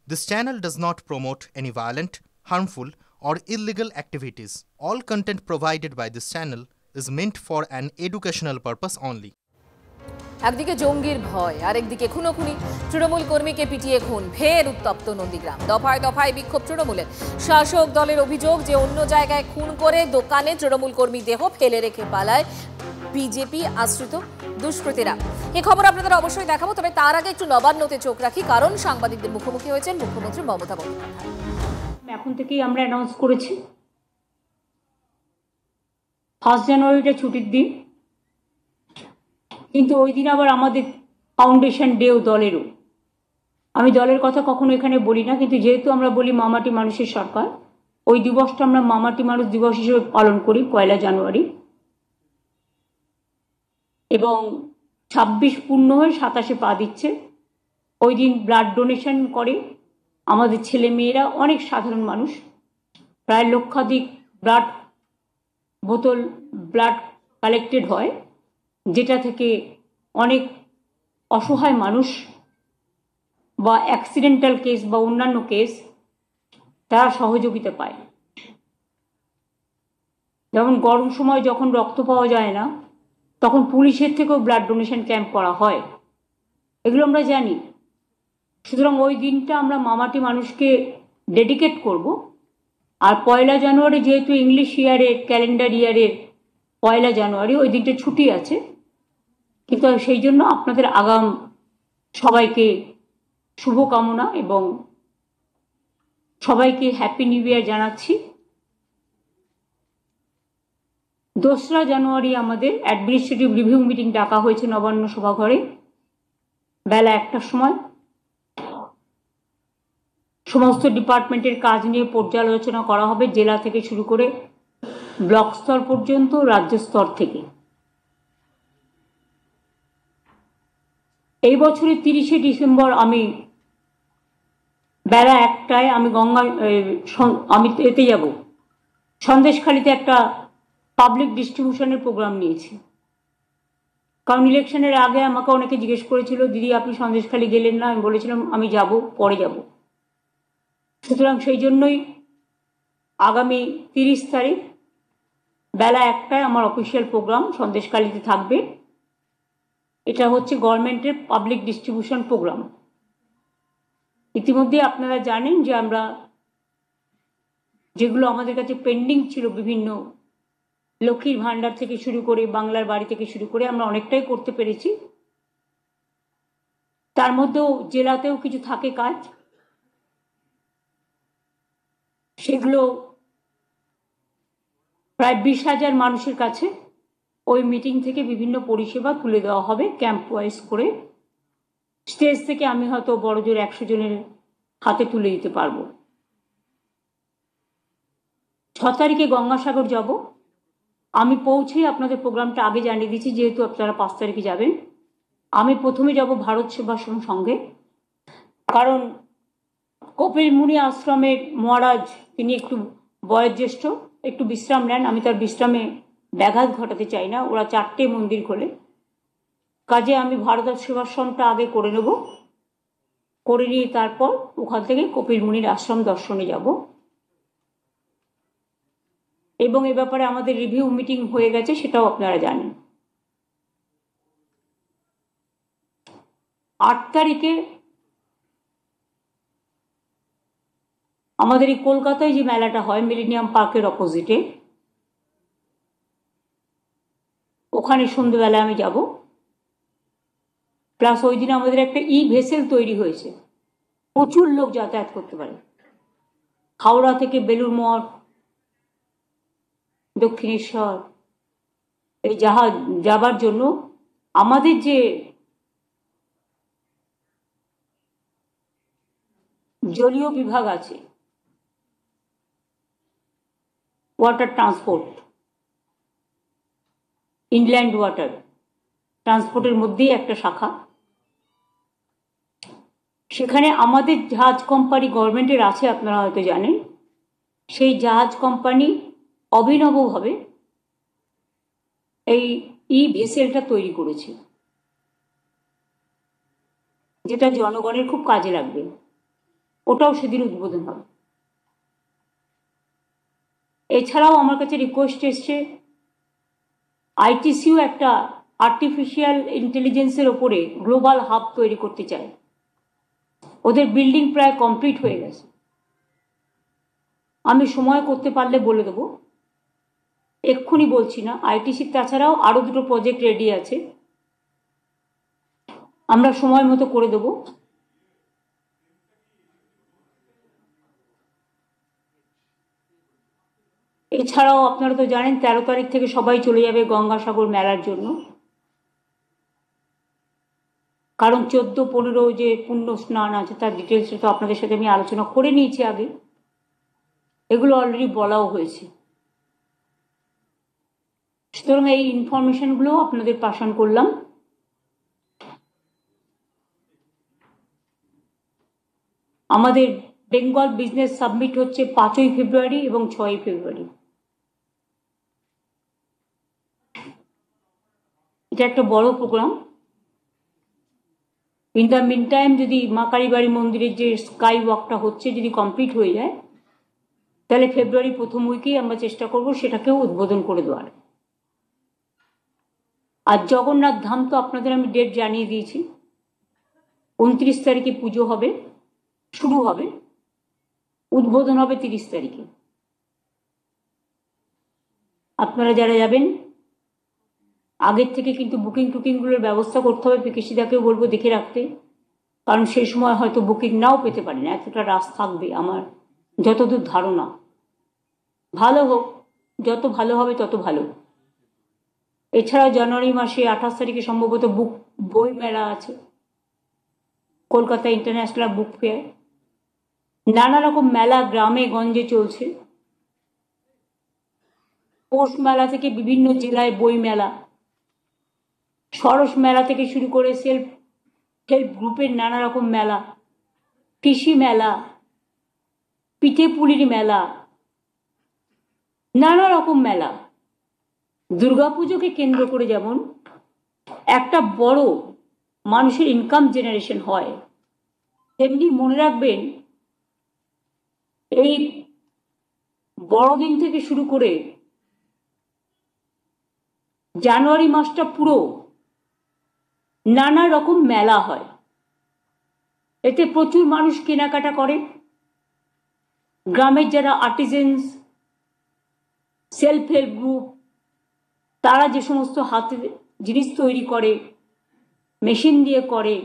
This channel does not promote any violent, harmful, or illegal activities. All content provided by this channel is meant for an educational purpose only. একদিকে জঙ্গির ভয় আর একদিকে খুনোখুনি, তৃণমূল কর্মীকে পিটিয়ে খুন, ফের উত্তপ্ত নন্দীগ্রাম। দফায় দফায় বিক্ষোভ তৃণমূলের। শাসক দলের অভিযোগ যে অন্য জায়গায় খুন করে দোকানে তৃণমূল কর্মী দেহ ফেলে রেখে পালায় বিজেপি আশ্রিত দুষ্কৃতীরা। এই খবর আপনাদের অবশ্যই দেখাবো, তবে তার আগে একটু নবান্নতে চোখ রাখি, কারণ সাংবাদিকদের মুখোমুখি হয়েছেন মুখ্যমন্ত্রী মমতা বন্দ্যোপাধ্যায়। এখন থেকেই আমরা অ্যানাউন্স করেছি 1 জানুয়ারিটা ছুটির দিন, কিন্তু ওই দিন আবার আমাদের ফাউন্ডেশন ডেও দলেরও। আমি দলের কথা কখনো এখানে বলি না, কিন্তু যেহেতু আমরা বলি মামাটি মানুষের সরকার, ওই দিবসটা আমরা মামাটি মানুষ দিবস হিসেবে পালন করি 1 জানুয়ারি। এবং 26 পূর্ণ হয়ে 27-এ পা দিচ্ছে। ওই দিন ব্লাড ডোনেশন করে আমাদের ছেলে মেয়েরা, অনেক সাধারণ মানুষ, প্রায় লক্ষাধিক ব্লাড বোতল ব্লাড কালেক্টেড হয়, যেটা থেকে অনেক অসহায় মানুষ বা অ্যাক্সিডেন্টাল কেস বা অন্যান্য কেস তারা সহযোগিতা পায়। যেমন গরম সময় যখন রক্ত পাওয়া যায় না, তখন পুলিশের থেকেও ব্লাড ডোনেশন ক্যাম্প করা হয়, এগুলো আমরা জানি। সুতরাং ওই দিনটা আমরা মামাটি মানুষকে ডেডিকেট করব। আর 1 জানুয়ারি যেহেতু ইংলিশ ইয়ারের ক্যালেন্ডার ইয়ারের 1 জানুয়ারি, ওই দিনটা ছুটি আছে, কিন্তু সেই জন্য আপনাদের আগাম সবাইকে শুভকামনা এবং সবাইকে হ্যাপি নিউ ইয়ার জানাচ্ছি। 2 জানুয়ারি আমাদের অ্যাডমিনিস্ট্রেটিভ রিভিউ মিটিং ডাকা হয়েছে নবান্ন সভাঘরে বেলা 1টার সময়। সমস্ত ডিপার্টমেন্টের কাজ নিয়ে পর্যালোচনা করা হবে, জেলা থেকে শুরু করে ব্লক স্তর পর্যন্ত, রাজ্য স্তর থেকে। এই বছরের 30শে ডিসেম্বর আমি বেলা 1টায় আমি এতে যাব, সন্দেশখালিতে একটা পাবলিক ডিস্ট্রিবিউশনের প্রোগ্রাম নিয়েছি। কারণ ইলেকশনের আগে আমাকে অনেকে জিজ্ঞেস করেছিল, দিদি আপনি সন্দেশখালি গেলেন না? আমি বলেছিলাম আমি যাব, পরে যাব। সুতরাং সেই জন্যই আগামী 30 তারিখ বেলা 1টায় আমার অফিসিয়াল প্রোগ্রাম সন্দেশখালিতে থাকবে। এটা হচ্ছে গভর্নমেন্টের পাবলিক ডিস্ট্রিবিউশন প্রোগ্রাম। ইতিমধ্যে আপনারা জানেন যে আমরা যেগুলো আমাদের কাছে পেন্ডিং ছিল, বিভিন্ন লক্ষ্মীর ভাণ্ডার থেকে শুরু করে বাংলার বাড়ি থেকে শুরু করে আমরা অনেকটাই করতে পেরেছি। তার মধ্যেও জেলাতেও কিছু থাকে কাজ, সেগুলো প্রায় 20,000 মানুষের কাছে ওই মিটিং থেকে বিভিন্ন পরিষেবা তুলে দেওয়া হবে ক্যাম্প ওয়াইজ করে। স্টেজ থেকে আমি হয়তো বড়জোর 100 জনের হাতে তুলে দিতে পারবো। 6 তারিখে গঙ্গাসাগর যাব। আমি পৌঁছেই আপনাদের প্রোগ্রামটা আগে জানিয়ে দিচ্ছি, যেহেতু আপনারা 5 তারিখে যাবেন। আমি প্রথমে যাব ভারত সেবাশ্রম সংঘে, কারণ কপিল মুনি আশ্রমের মহারাজ তিনি একটু বয়োজ্যেষ্ঠ, একটু বিশ্রাম নেন। আমি তার বিশ্রামে ব্যাঘাত ঘটাতে চাই না। ওরা 4টে মন্দির খোলে, কাজে আমি ভারত সেবাশ্রমটা আগে করে নেব, করে নিয়ে তারপর ওখান থেকে কপিল মুনির আশ্রম দর্শনে যাব। এবং এ ব্যাপারে আমাদের রিভিউ মিটিং হয়ে গেছে, সেটাও আপনারা জানেন। 8 তারিখে আমাদের এই কলকাতায় যে মেলাটা হয় মিলেনিয়াম পার্কের অপোজিটে, ওখানে সন্ধ্যেবেলা আমি যাব। প্লাস ওই দিন আমাদের একটা ভেসেল তৈরি হয়েছে, প্রচুর লোক যাতায়াত করতে পারে। হাওড়া থেকে বেলুড় মঠ, দক্ষিণেশ্বর, এই যাবার জন্য আমাদের যে জলীয় বিভাগ আছে, ওয়াটার ট্রান্সপোর্ট, ইনল্যান্ড ওয়াটার ট্রান্সপোর্টের মধ্যেই একটা শাখা, সেখানে আমাদের জাহাজ কোম্পানি গভর্নমেন্টের আছে, আপনারা হয়তো জানেন। সেই জাহাজ কোম্পানি অভিনবভাবে এই ভেসেলটা তৈরি করেছে, যেটা জনগণের খুব কাজে লাগবে। ওটাও সেদিন উদ্বোধন হবে। এছাড়াও আমার কাছে রিকোয়েস্ট এসছে, আইটিসিও একটা আর্টিফিশিয়াল ইন্টেলিজেন্সের ওপরে গ্লোবাল হাব তৈরি করতে চায়। ওদের বিল্ডিং প্রায় কমপ্লিট হয়ে গেছে। আমি সময় করতে পারলে বলে দেবো, এক্ষুনি বলছি না। আইটিসির তাছাড়াও আরো 2টো প্রজেক্ট রেডি আছে, আমরা সময় মতো করে দেবো। এছাড়াও আপনারা তো জানেন 13 তারিখ থেকে সবাই চলে যাবে গঙ্গাসাগর মেলার জন্য, কারণ 14-15 যে পুণ্য স্নান আছে তার ডিটেলস তো আপনাদের সাথে আমি আলোচনা করে নিয়েছি আগে, এগুলো অলরেডি বলাও হয়েছে। সুতরাং এই ইনফরমেশনগুলো আপনাদের পাঠান করলাম। আমাদের বেঙ্গল বিজনেস সাবমিট হচ্ছে 5ই ফেব্রুয়ারি এবং 6ই ফেব্রুয়ারি। এটা একটা বড় programme. In the meantime যদি মা কালীবাড়ি মন্দিরের যে স্কাই ওয়াকটা হচ্ছে যদি কমপ্লিট হয়ে যায়, তাহলে ফেব্রুয়ারি প্রথম উইকেই আমরা চেষ্টা করব সেটাকেও উদ্বোধন করে দেওয়ার। আর জগন্নাথ ধাম তো আপনাদের আমি ডেট জানিয়ে দিয়েছি, 29 তারিখে পুজো হবে, শুরু হবে, উদ্বোধন হবে 30 তারিখে। আপনারা যারা যাবেন আগের থেকে কিন্তু বুকিং টুকিংগুলোর ব্যবস্থা করতে হবে। পিকেশিদাকেও বলবো দেখে রাখতে, কারণ সেই সময় হয়তো বুকিং নাও পেতে পারি না, এতটা রাশ থাকবে আমার যতদূর ধারণা। ভালো হোক, যত ভালো হবে তত ভালো। এছাড়াও জানুয়ারি মাসে 28 তারিখে সম্ভবত বই মেলা আছে, কলকাতা ইন্টারন্যাশনাল বুক ফেয়ার। নানা রকম মেলা গ্রামে গঞ্জে চলছে, পৌষ মেলা থেকে বিভিন্ন জেলায় বই মেলা, সরস মেলা থেকে শুরু করে সেলফ হেল্প গ্রুপের নানা রকম মেলা, কৃষি মেলা, পিঠে পুলির মেলা, নানা রকম মেলা। দুর্গাপুজোকে কেন্দ্র করে যেমন একটা বড় মানুষের ইনকাম জেনারেশন হয়, তেমনি মনে রাখবেন এই বড়দিন থেকে শুরু করে জানুয়ারি মাসটা পুরো নানা রকম মেলা হয়। এতে প্রচুর মানুষ কেনাকাটা করে। গ্রামের যারা আর্টিজেন্স, সেলফ হেল্প গ্রুপ, তারা যে সমস্ত হাতে জিনিস তৈরি করে, মেশিন দিয়ে করে,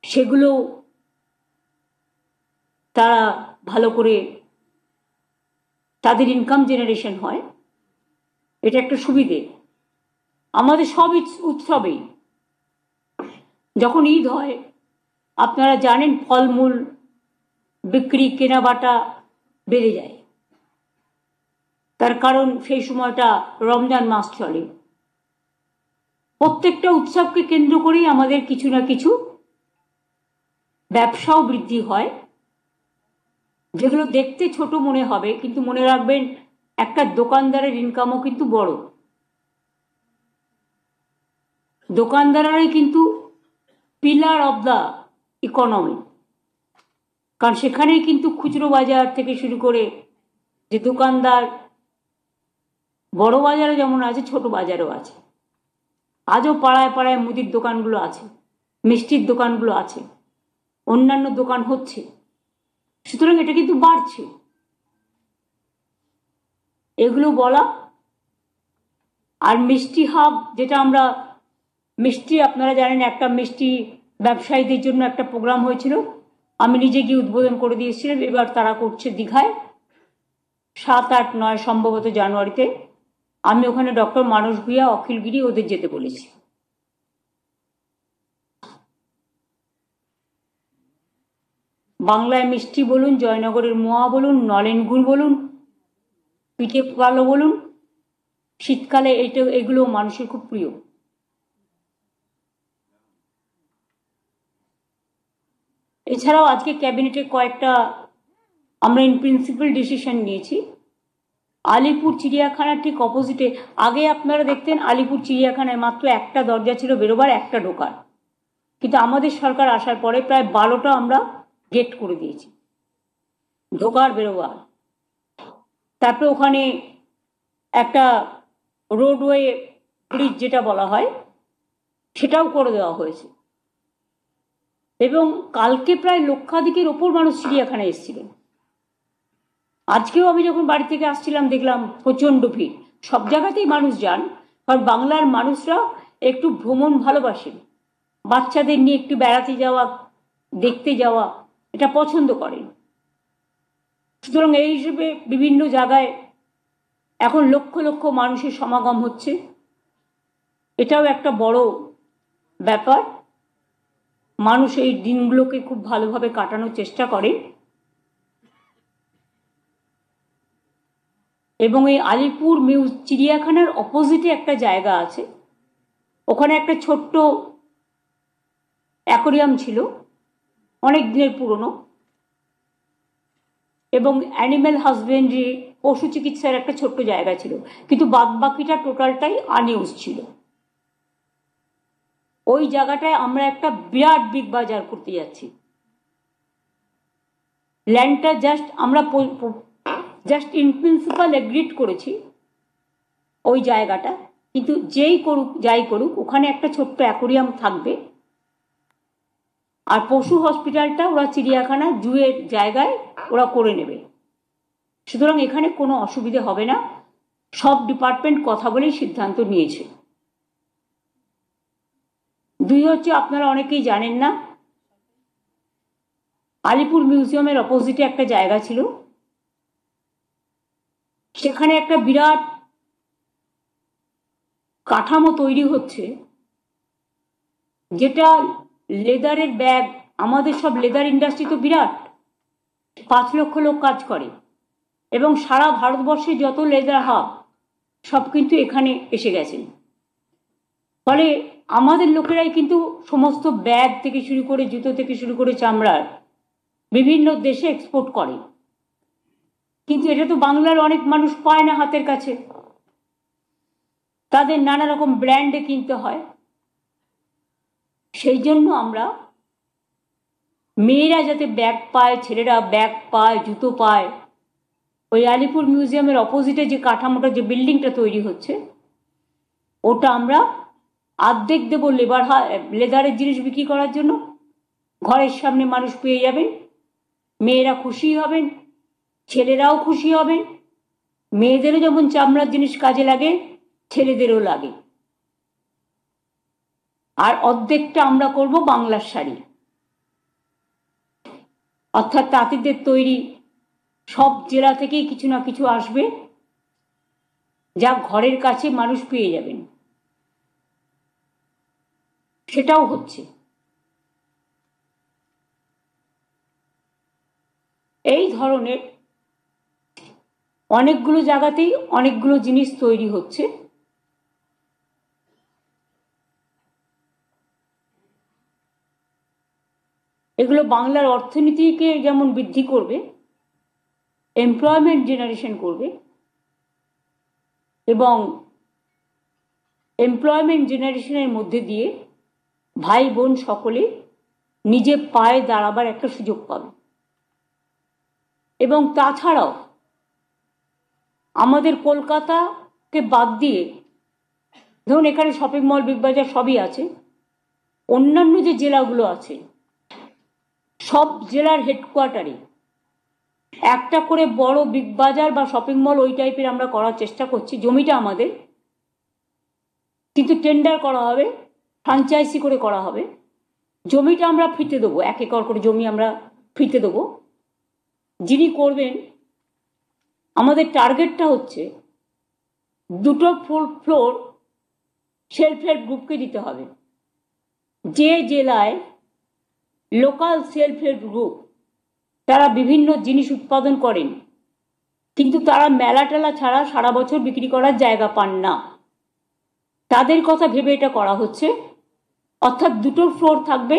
সেগুলো তারা ভালো করে তাদের ইনকাম জেনারেশন হয়। এটা একটা সুবিধে। আমাদের সব উৎসবেই যখন ঈদ হয় আপনারা জানেন ফলমূল বিক্রি কেনাবাটা বেড়ে যায়, তার কারণ সেই সময়টা রমজান মাস চলে। প্রত্যেকটা উৎসবকে কেন্দ্র করেই আমাদের কিছু না কিছু ব্যবসাও বৃদ্ধি হয়, যেগুলো দেখতে ছোট মনে হবে, কিন্তু মনে রাখবেন একটা দোকানদারের ইনকামও কিন্তু বড়। দোকানদারাই কিন্তু পিলার অব দ্য ইকোনমি, কারণ সেখানেই কিন্তু খুচরো বাজার থেকে শুরু করে যে দোকানদার, বড় বাজারে যেমন আছে ছোট বাজারও আছে। আজও পাড়ায় পাড়ায় মুদির দোকানগুলো আছে, মিষ্টির দোকানগুলো আছে, অন্যান্য দোকান হচ্ছে। সুতরাং এটা কিন্তু বাড়ছে। এগুলো বলা। আর মিষ্টি হাব, যেটা আমরা মিষ্টি, আপনারা জানেন একটা মিষ্টি ব্যবসায়ীদের জন্য একটা প্রোগ্রাম হয়েছিল, আমি নিজে গিয়ে উদ্বোধন করে দিয়েছিলাম। এবার তারা করছে দীঘায় 7, 8, 9 সম্ভবত জানুয়ারিতে। আমি ওখানে ডক্টর মানস ভূঁইয়া, অখিল গিরি ওদের যেতে বলেছি। বাংলায় মিষ্টি বলুন, জয়নগরের মোয়া বলুন, নলেন গুড় বলুন, পিঠে কালো বলুন, শীতকালে এগুলো মানুষের খুব প্রিয়। এছাড়াও আজকে ক্যাবিনেটে কয়েকটা আমরা ইন প্রিন্সিপাল ডিসিশন নিয়েছি। আলিপুর চিড়িয়াখানার ঠিক অপোজিটে, আগে আপনারা দেখতেন আলিপুর চিড়িয়াখানায় মাত্র একটা দরজা ছিল বেরোবার, একটা ঢোকার, কিন্তু আমাদের সরকার আসার পরে প্রায় 12টা আমরা গেট করে দিয়েছে, ঢোকার বেরোবার। তারপরে ওখানে একটা রোডওয়ে ব্রিজ যেটা বলা হয় সেটাও করে দেওয়া হয়েছে। এবং কালকে প্রায় লক্ষাধিকের ওপর মানুষ চিড়িয়াখানায় এসেছিলেন। আজকেও আমি যখন বাড়ি থেকে আসছিলাম দেখলাম প্রচণ্ড ভিড়। সব জায়গাতেই মানুষ যান, কারণ বাংলার মানুষরা একটু ভ্রমণ ভালোবাসেন, বাচ্চাদের নিয়ে একটু বেড়াতে যাওয়া, দেখতে যাওয়া এটা পছন্দ করেন। সুতরাং এই হিসেবে বিভিন্ন জায়গায় এখন লক্ষ লক্ষ মানুষের সমাগম হচ্ছে, এটাও একটা বড় ব্যাপার। মানুষ এই দিনগুলোকে খুব ভালোভাবে কাটানোর চেষ্টা করে। এবং এই আলিপুর চিড়িয়াখানার অপোজিটে একটা জায়গা আছে, ওখানে একটা ছোট্ট অ্যাকোরিয়াম ছিল, অনেক দিনের পুরনো, এবং অ্যানিম্যাল হাজবেন্ডারি, পশু চিকিৎসার একটা ছোট্ট জায়গা ছিল, কিন্তু বাদবাকিটা টোটালটাই আনইউজ ছিল। ওই জায়গাটায় আমরা একটা বিরাট বিগ বাজার করতে যাচ্ছি। ল্যান্ডটা আমরা জাস্ট ইন প্রিন্সিপাল এগ্রিড করেছি ওই জায়গাটা, কিন্তু যাই করুক ওখানে একটা ছোট্ট অ্যাকোরিয়াম থাকবে, আর পশু হসপিটালটা ওরা চিড়িয়াখানা জুয়ের জায়গায় ওরা করে নেবে। সুতরাং এখানে কোনো অসুবিধে হবে না, সব ডিপার্টমেন্ট কথা বলেই সিদ্ধান্ত নিয়েছে। দুই হচ্ছে, আপনারা অনেকেই জানেন না, আলিপুর মিউজিয়ামের অপোজিটে একটা জায়গা ছিল, সেখানে একটা বিরাট কাঠামো তৈরি হচ্ছে, যেটা লেদারের ব্যাগ, আমাদের সব লেদার ইন্ডাস্ট্রি তো বিরাট, 5 লক্ষ লোক কাজ করে, এবং সারা ভারতবর্ষে যত লেদার হাব সব কিন্তু এখানে এসে গেছেন। ফলে আমাদের লোকেরাই কিন্তু সমস্ত ব্যাগ থেকে শুরু করে, জুতো থেকে শুরু করে চামড়ার বিভিন্ন দেশে এক্সপোর্ট করে। কিন্তু এটা তো বাংলার অনেক মানুষ পায় না হাতের কাছে, তাদের নানা রকম ব্র্যান্ডে কিনতে হয়। সেই জন্য আমরা মেয়েরা যাতে ব্যাগ পায়, ছেলেরা ব্যাগ পায়, জুতো পায়, ওই আলিপুর মিউজিয়ামের অপোজিটে যে কাঠামোটা, যে বিল্ডিংটা তৈরি হচ্ছে, ওটা আমরা অর্ধেক দেবো লেদারের জিনিস বিক্রি করার জন্য। ঘরের সামনে মানুষ পেয়ে যাবেন, মেয়েরা খুশি হবেন, ছেলেরাও খুশি হবেন। মেয়েদেরও যেমন চামড়ার জিনিস কাজে লাগে, ছেলেদেরও লাগে। আর অর্ধেকটা আমরা করব বাংলার শাড়ি, অর্থাৎ তাঁতিদের তৈরি। সব জেলা থেকেই কিছু না কিছু আসবে, যা ঘরের কাছে মানুষ পেয়ে যাবেন, সেটাও হচ্ছে। এই ধরনের অনেকগুলো জায়গাতেই অনেকগুলো জিনিস তৈরি হচ্ছে। এগুলো বাংলার অর্থনীতিকে যেমন বৃদ্ধি করবে, এমপ্লয়মেন্ট জেনারেশন করবে, এবং এমপ্লয়মেন্ট জেনারেশনের মধ্যে দিয়ে ভাই বোন সকলে নিজে পায়ে দাঁড়াবার একটা সুযোগ পাবে। এবং তাছাড়াও আমাদের কলকাতাকে বাদ দিয়ে, ধরুন এখানে শপিং মল, বিগ বাজার সবই আছে, অন্যান্য যে জেলাগুলো আছে সব জেলার হেডকোয়ার্টারে একটা করে বড় বিগ বাজার বা শপিং মল ওই টাইপের আমরা করার চেষ্টা করছি। জমিটা আমাদের, কিন্তু টেন্ডার করা হবে, ফ্র্যাঞ্চাইজি করে করা হবে। জমিটা আমরা ফ্রিতে দেবো, 1 একর করে জমি আমরা ফ্রিতে দেবো। যিনি করবেন, আমাদের টার্গেটটা হচ্ছে 2টো ফ্লোর সেলফ হেল্প গ্রুপকে দিতে হবে। যে জেলায় লোকাল সেলফ হেল্প গ্রুপ তারা বিভিন্ন জিনিস উৎপাদন করেন, কিন্তু তারা মেলা টেলা ছাড়া সারা বছর বিক্রি করার জায়গা পান না, তাদের কথা ভেবে এটা করা হচ্ছে। অর্থাৎ 2টো ফ্লোর থাকবে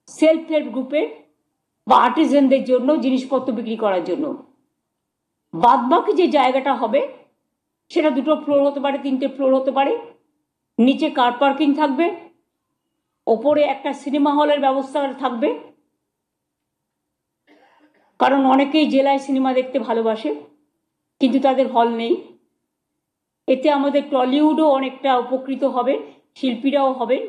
সেলফ হেল্প গ্রুপের বা আর্টিজানদের জন্য জিনিসপত্র বিক্রি করার জন্য। বাদবাকি যে জায়গাটা হবে সেটা 2টো ফ্লোর হতে পারে, 3টে ফ্লোর হতে পারে। নিচে কার পার্কিং থাকবে, ওপরে একটা সিনেমা হলের ব্যবস্থা থাকবে, কারণ অনেকেই জেলায় সিনেমা দেখতে ভালোবাসে, কিন্তু তাদের হল নেই। এতে আমাদের টলিউডও অনেকটা উপকৃত হবে, শিল্পীরাও হবেন।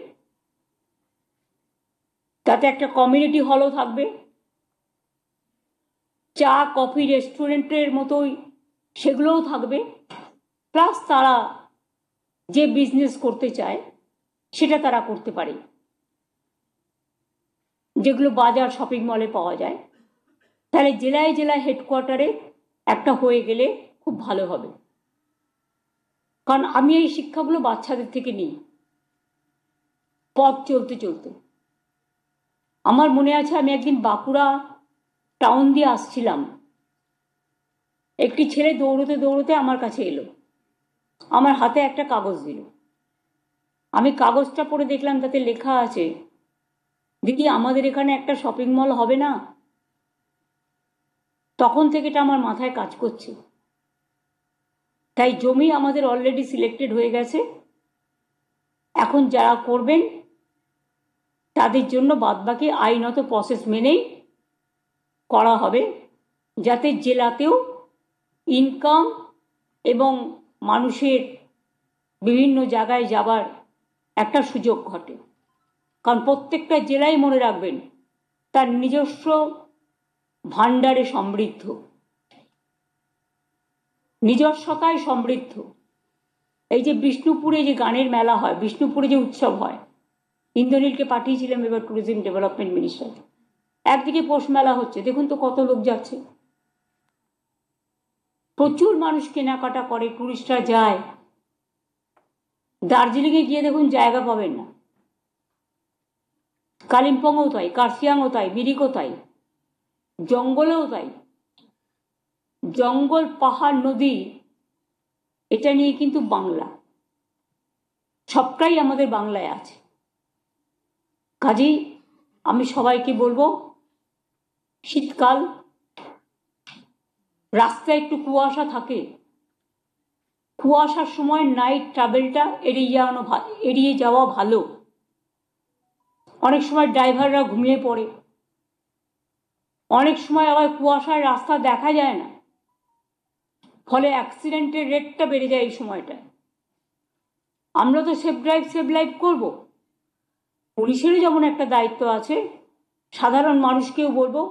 তাতে একটা কমিউনিটি হলও থাকবে, চা কফি রেস্টুরেন্টের মতোই সেগুলোও থাকবে। প্লাস তারা যে বিজনেস করতে চায় সেটা তারা করতে পারে, যেগুলো বাজার শপিং মলে পাওয়া যায়। তাহলে জেলায় জেলায় হেডকোয়ার্টারে একটা হয়ে গেলে খুব ভালো হবে। কারণ আমি এই শিক্ষাগুলো বাচ্চাদের থেকে নিই পথ চলতে চলতে। আমার মনে আছে আমি একদিন বাঁকুড়া টাউন দিয়ে আসছিলাম, একটি ছেলে দৌড়তে দৌড়তে আমার কাছে এলো, আমার হাতে একটা কাগজ দিল। আমি কাগজটা পড়ে দেখলাম তাতে লেখা আছে, দিদি আমাদের এখানে একটা শপিং মল হবে না? তখন থেকে এটা আমার মাথায় কাজ করছে। তাই জমি আমাদের অলরেডি সিলেক্টেড হয়ে গেছে। এখন যারা করবেন তাদের জন্য বাদবাকি আইনত প্রসেস মেনেই করা হবে, যাতে জেলাতেও ইনকাম এবং মানুষের বিভিন্ন জায়গায় যাবার একটা সুযোগ ঘটে। কারণ প্রত্যেকটা জেলায় মনে রাখবেন তার নিজস্ব ভাণ্ডারে সমৃদ্ধ, নিজস্বতায় সমৃদ্ধ। এই যে বিষ্ণুপুরে যে গানের মেলা হয়, বিষ্ণুপুরে যে উৎসব হয়, ইন্দ্রনীলকে পাঠিয়েছিলাম এবার ট্যুরিজম ডেভেলপমেন্ট মিনিস্টার। একদিকে পৌষ মেলা হচ্ছে, দেখুন তো কত লোক যাচ্ছে, প্রচুর মানুষ কেনাকাটা করে, টুরিস্টরা যায়। দার্জিলিংয়ে গিয়ে দেখুন জায়গা পাবেন না, কালিম্পংও তাই, কার্শিয়াংও তাই, মিরিকও তাই, জঙ্গলেও তাই। জঙ্গল পাহাড় নদী এটা নিয়ে কিন্তু বাংলা, সবটাই আমাদের বাংলায় আছে। কাজেই আমি সবাইকে বলবো, শীতকাল, রাস্তায় একটু কুয়াশা থাকে, কুয়াশার সময় নাইট ট্রাভেলটা এড়িয়ে যাওয়া ভালো। অনেক সময় ড্রাইভাররা ঘুমিয়ে পড়ে, অনেক সময় আবার কুয়াশায় রাস্তা দেখা যায় না, ফলে অ্যাক্সিডেন্টের রেটটা বেড়ে যায় এই সময়টায়। আমরা তো সেফ ড্রাইভ করব, পুলিশেরও যেমন একটা দায়িত্ব আছে, সাধারণ মানুষকেও বলবো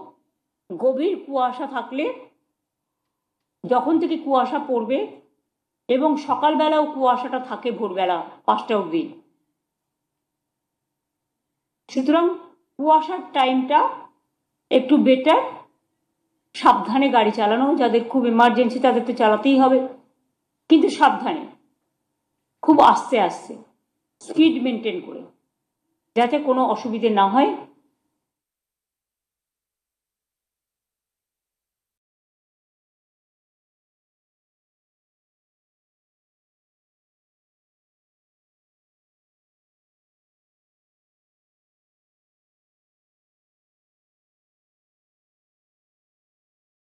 গভীর কুয়াশা থাকলে, যখন থেকে কুয়াশা পড়বে এবং সকালবেলাও কুয়াশাটা থাকে ভোরবেলা 5টা অবধি, সুতরাং কুয়াশার টাইমটা একটু বেটার। সাবধানে গাড়ি চালানো, যাদের খুব এমার্জেন্সি তাদের তো চালাতেই হবে, কিন্তু সাবধানে, খুব আস্তে আস্তে স্পিড মেনটেন করে, যাতে কোনো অসুবিধে না হয়।